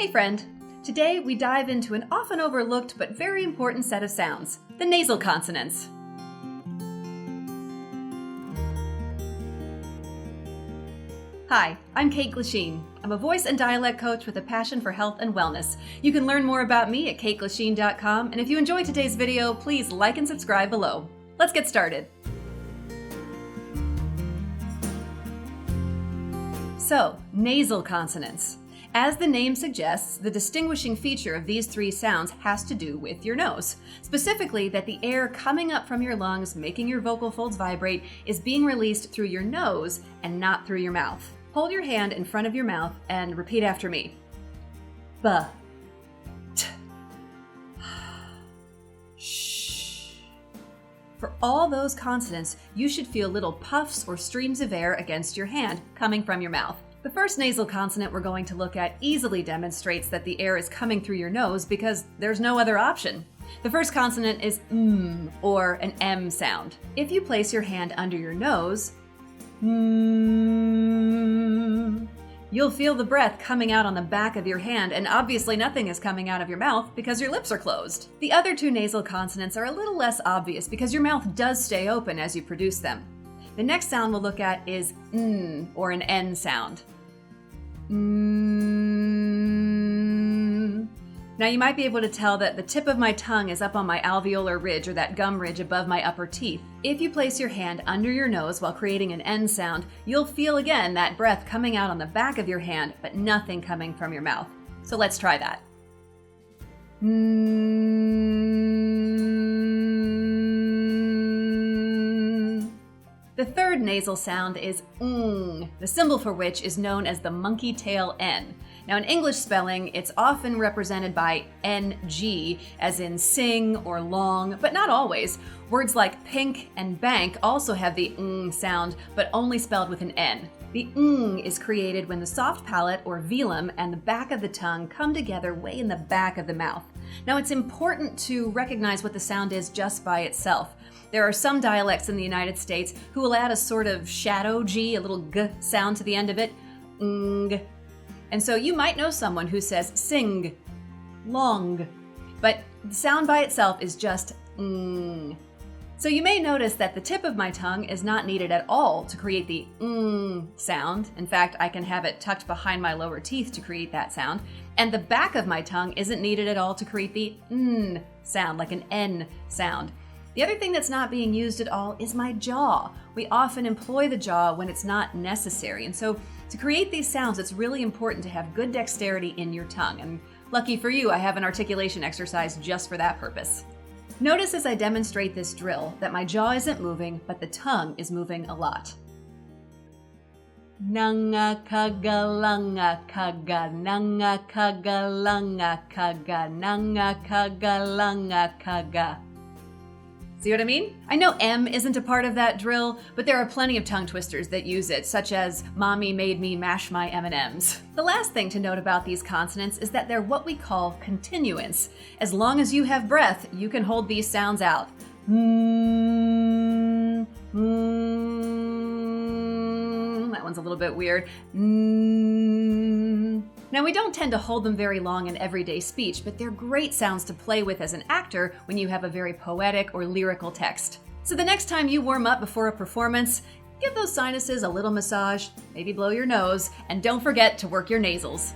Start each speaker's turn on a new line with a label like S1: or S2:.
S1: Hey friend! Today we dive into an often overlooked but very important set of sounds, the nasal consonants. Hi, I'm Kate Glasheen. I'm a voice and dialect coach with a passion for health and wellness. You can learn more about me at kateglasheen.com, and if you enjoyed today's video, please like and subscribe below. Let's get started. So, nasal consonants. As the name suggests, the distinguishing feature of these three sounds has to do with your nose. Specifically, that the air coming up from your lungs, making your vocal folds vibrate, is being released through your nose and not through your mouth. Hold your hand in front of your mouth and repeat after me. B, t, sh. For all those consonants, you should feel little puffs or streams of air against your hand coming from your mouth. The first nasal consonant we're going to look at easily demonstrates that the air is coming through your nose because there's no other option. The first consonant is m, or an M sound. If you place your hand under your nose, mm, you'll feel the breath coming out on the back of your hand, and obviously nothing is coming out of your mouth because your lips are closed. The other two nasal consonants are a little less obvious because your mouth does stay open as you produce them. The next sound we'll look at is n, or an N sound. Mm. Now you might be able to tell that the tip of my tongue is up on my alveolar ridge, or that gum ridge above my upper teeth. If you place your hand under your nose while creating an N sound, you'll feel again that breath coming out on the back of your hand, but nothing coming from your mouth. So let's try that. The third nasal sound is ng, the symbol for which is known as the monkey tail N. Now in English spelling, it's often represented by ng, as in sing or long, but not always. Words like pink and bank also have the ng sound, but only spelled with an N. The ng is created when the soft palate, or velum, and the back of the tongue come together way in the back of the mouth. Now it's important to recognize what the sound is just by itself. There are some dialects in the United States who will add a sort of shadow G, a little g sound to the end of it, ng. And so you might know someone who says sing, long, but the sound by itself is just ng. So you may notice that the tip of my tongue is not needed at all to create the ng sound. In fact, I can have it tucked behind my lower teeth to create that sound. And the back of my tongue isn't needed at all to create the n sound, like an N sound. The other thing that's not being used at all is my jaw. We often employ the jaw when it's not necessary. And so to create these sounds, it's really important to have good dexterity in your tongue. And lucky for you, I have an articulation exercise just for that purpose. Notice as I demonstrate this drill that my jaw isn't moving, but the tongue is moving a lot. Nanga kaga langa kaga, nanga kaga langa kaga, nanga kaga langa kaga. See what I mean? I know M isn't a part of that drill, but there are plenty of tongue twisters that use it, such as Mommy made me mash my M&Ms. The last thing to note about these consonants is that they're what we call continuants. As long as you have breath, you can hold these sounds out. Mm, mm, that one's a little bit weird. Mm. Now, we don't tend to hold them very long in everyday speech, but they're great sounds to play with as an actor when you have a very poetic or lyrical text. So the next time you warm up before a performance, give those sinuses a little massage, maybe blow your nose, and don't forget to work your nasals.